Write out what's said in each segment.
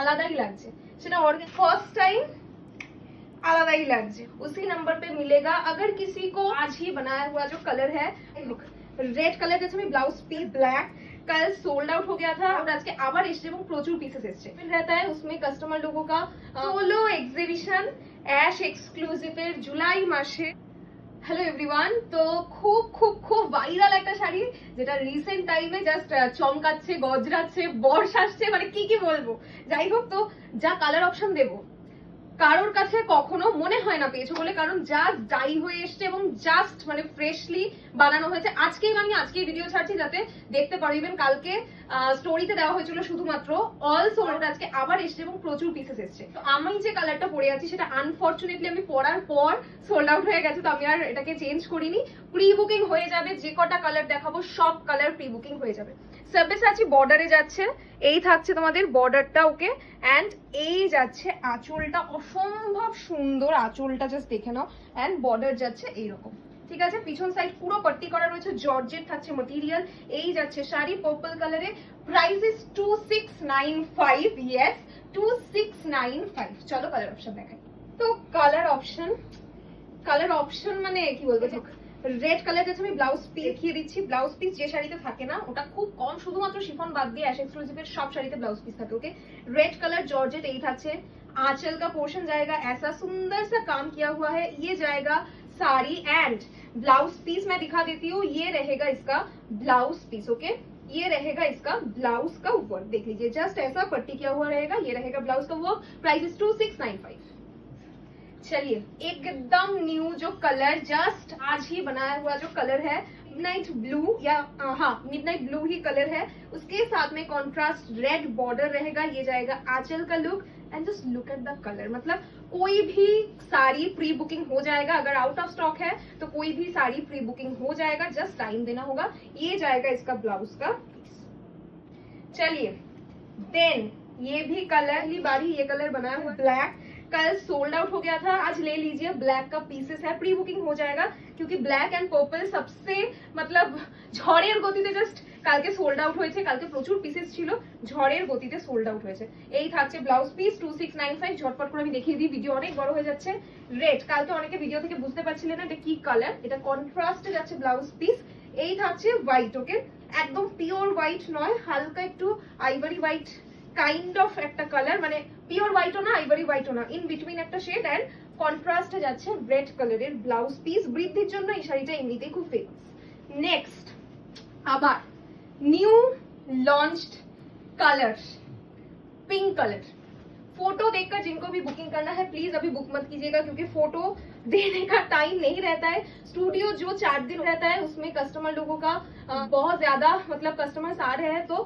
আলাদাই লাগছে, সেটা ফার্স্ট টাইম आलादा ही लगजे उसी नंबर पे मिलेगा। अगर किसी को आज ही बनाया हुआ जो कलर है रेड कलर, जैसे मैं ब्लाउज पीस ब्लैक कल सोल्ड आउट हो गया था और आज के आवर एसছে এবং প্রচুর পিসেস এসছে रहता है उसमें कस्टमर लोगों का सोलो एग्जीबिशन ऐश एक्सक्लूसिव এর জুলাই মাসে। হ্যালো এভরিওয়ান, তো খুব খুব খুব ভাইরাল একটা শাড়ি যেটা রিসেন্ট টাইমে জাস্ট চমকাচ্ছে, গজরাচ্ছে, বর্ষ আসছে, মানে কি বলবো। যাই হোক, তো যা কালার অপশন দেবো কারোর কাছে কখনো মনে হয় না পেয়েছো বলে, কারণ জাস্ট ডাই হয়ে এসছে এবং জাস্ট মানে ফ্রেশলি বানানো হয়েছে। আজকেই বানিয়ে আজকেই ভিডিও ছাড়ছি যাতে দেখতে পারো। ইভেন কালকে স্টোরিতে দেওয়া হয়েছিল শুধুমাত্র অল সোল্ড, আজকে আবার এসছে এবং প্রচুর পিসেস এসছে। তো আমি যে কালারটা পরে আছি সেটা আনফরচুনেটলি আমি পরার পর সোল্ড আউট হয়ে গেছে, তো আমি আর এটাকে চেঞ্জ করিনি। প্রি বুকিং হয়ে যাবে, যে কটা কালার দেখাবো সব কালার প্রি বুকিং হয়ে যাবে। সব্যসাচী বর্ডারে যাচ্ছে, এই থাকছে তোমাদের বর্ডারটা, ওকে। অ্যান্ড এই যাচ্ছে আঁচলটা, অসম্ভব সুন্দর আঁচলটা, জাস্ট দেখে নাও। অ্যান্ড বর্ডার যাচ্ছে এইরকম, ঠিক আছে। পিছন সাইড পুরো পট্টি করা রয়েছে, জর্জেট থাকছে মেটেরিয়াল। এই যাচ্ছে শাড়ি পার্পল কালারে, প্রাইস ইজ 2695। ইয়েস 2695। চলো কালার অপশন দেখাই। তো কালার অপশন মানে কি বলবো, রেড কালার, जैसे আমি ব্লাউজ পিস দেখিয়ে দিচ্ছি। ব্লাউজ পিস যে শাড়িতে থাকে না ওটা খুব কম, শুধুমাত্র শিফন বাদ দিয়ে অ্যাশ এক্সক্লুসিভের সব শাড়িতে ব্লাউজ পিস থাকে, ओके। रेड कलर जॉर्जेट यही থাকছে। आंचल का पोर्शन जाएगा ऐसा सुंदर सा काम किया हुआ है, ये जाएगा साड़ी। एंड ब्लाउज पीस मैं दिखा देती हूँ, ये रहेगा इसका ब्लाउज पीस, ओके। ये रहेगा इसका ब्लाउज का वर्क, देख लीजिए जस्ट ऐसा पट्टी किया हुआ रहेगा, ये रहेगा ब्लाउज का वर्क। Price is 2695। चलिए एकदम न्यू जो कलर जस्ट आज ही बनाया हुआ जो कलर है मिडनाइट ब्लू, या हाँ मिडनाइट ब्लू ही कलर है, उसके साथ में कॉन्ट्रास्ट रेड बॉर्डर रहेगा। ये जाएगा आंचल का look. And just look at the colour, मतलब कोई भी साड़ी प्री बुकिंग हो जाएगा। अगर आउट ऑफ स्टॉक है तो कोई भी साड़ी प्री बुकिंग हो जाएगा, जस्ट टाइम देना होगा। ये जाएगा इसका ब्लाउज का पीस। चलिए देन ये भी कलर ही बारी, ये कलर बनाया हुआ ब्लैक, कल सोल्ड आउट हो गया था, आज ले लीजिए। ब्लैक का पीसेस है, प्री बुकिंग हो जाएगा क्योंकि ब्लैक एंड पर्पल सबसे मतलब ঝড়ের গতিতে জাস্ট কালকে সোল্ড আউট হয়েছে। কালকে প্রচুর পিসেস ছিল, ঝড়ের গতিতে সোল্ড আউট হয়েছে। এই থাকছে ব্লাউজ পিস 2695। ঝটপট করে আমি দেখিয়ে দিই, ভিডিও অনেক বড় হয়ে যাচ্ছে। রেড, কালকে অনেকে ভিডিও থেকে বুঝতে পারছিলেন না এটা কি কালার, এটা কন্ট্রাস্টে যাচ্ছে ব্লাউজ পিস। এই থাকছে হোয়াইট, ওকে। একদম পিওর হোয়াইট নয়, হালকা একটু আইভরি হোয়াইট কাইন্ড অফ একটা কালার, মানে পিওর হোয়াইটও না আইভরি হোয়াইটও না, ইন বিটুইন একটা শেড। এন্ড কন্ট্রাস্টে যাচ্ছে রেড কালারের ব্লাউজ পিস। বৃদ্ধির জন্য এই শাড়িটা এমনিতেই খুব ফেমাস। नेक्स्ट আবার new launched colour pink colour. Photo देखकर जिनको भी बुकिंग करना है प्लीज अभी बुक मत कीजिएगा, क्योंकि फोटो देने का टाइम नहीं रहता है। स्टूडियो जो 4 दिन रहता है उसमें कस्टमर लोगों का बहुत ज्यादा मतलब कस्टमर्स आ रहे हैं, तो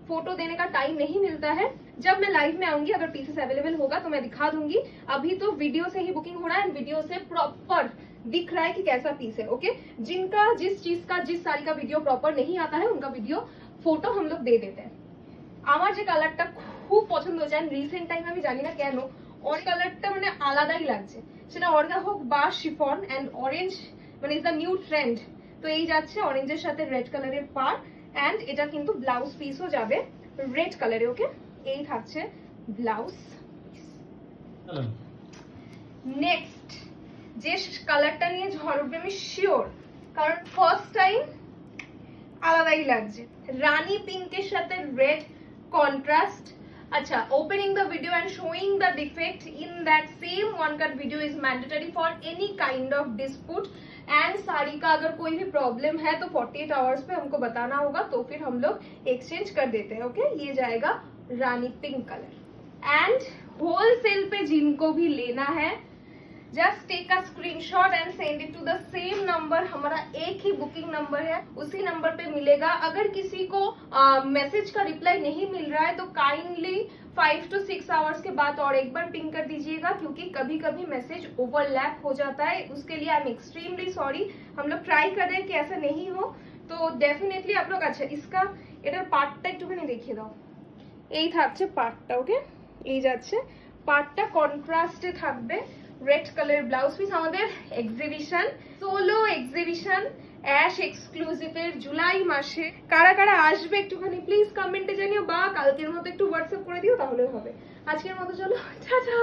फोटो देने का टाइम नहीं मिलता है। जब मैं लाइव में आऊंगी, अगर पीसेस अवेलेबल होगा तो मैं दिखा दूंगी। अभी तो वीडियो से ही बुकिंग हो रहा है, वीडियो से प्रॉपर दिख रहा है कि कैसा पीस है, ओके। जिनका जिस चीज का जिस साड़ी का वीडियो प्रॉपर नहीं आता है उनका वीडियो फोटो हम लोग दे देते हैं। আমার যে কালারটা খুব পছন্দ হয়েছে, এন্ড রিসেন্ট টাইম আমি জানি না কেন ওর কালারটা মানে আলাদাই লাগছে, সেটা অর্গা হোক বা শিফন। এন্ড অরেঞ্জ মানে ইজ দ্য নিউ ট্রেন্ড। তো এই যাচ্ছে অরেঞ্জের সাথে রেড কালারের পার, এন্ড এটা কিন্তু ব্লাউজ পিসও যাবে রেড কালারে, ওকে। এই থাকছে ব্লাউজ। নেক্সট যে কালারটা নিয়ে ঝড় উঠবে আমি শিওর, কারণ ফার্স্ট টাইম আলাদাই লাগছে। রানী পিঙ্কের সাথে রেড কন্ট্রাস্ট। अच्छा, opening the video and showing the defect in that same one cut video is mandatory for any kind of dispute। And sari का अगर कोई भी प्रॉब्लम है तो 48 आवर्स पे हमको बताना होगा, तो फिर हम लोग एक्सचेंज कर देते हैं, ओके। ये जाएगा rani pink colour. And wholesale पे जिनको भी लेना है just take a screenshot and send it to the same number. हमारा एक ही बुकिंग नंबर है, उसी नंबर पे मिलेगा। अगर किसी को मैसेज का रिप्लाई नहीं मिल रहा है तो काइंडली 5 to 6 आवर्स के बाद और एक बार पिंग कर दीजिएगा, क्योंकि कभी कभी मैसेज ओवरलैप हो जाता है। उसके लिए आई एम एक्सट्रीमली सॉरी। हम लोग ट्राई कर रहे हैं कि ऐसा नहीं हो, तो डेफिनेटली आप लोग। अच्छा, इसका এটার পার্টটা একটুখানি দেখিয়ে দাও। এই থাকছে পার্টটা, ওকে। এই যাচ্ছে পার্টটা কন্ট্রাস্টে থাকবে রেড কালার ব্লাউজ পিস। আমাদের এক্সিবিশন সোলো এক্সিবিশন অ্যাশ এক্সক্লুসিভের জুলাই মাসে কারা কারা আসবে একটুখানি প্লিজ কমেন্টে জানিও, বা কালকের মতো একটু হোয়াটসঅ্যাপ করে দিও, তাহলেও হবে। আজকের মতো চলো, টাটা।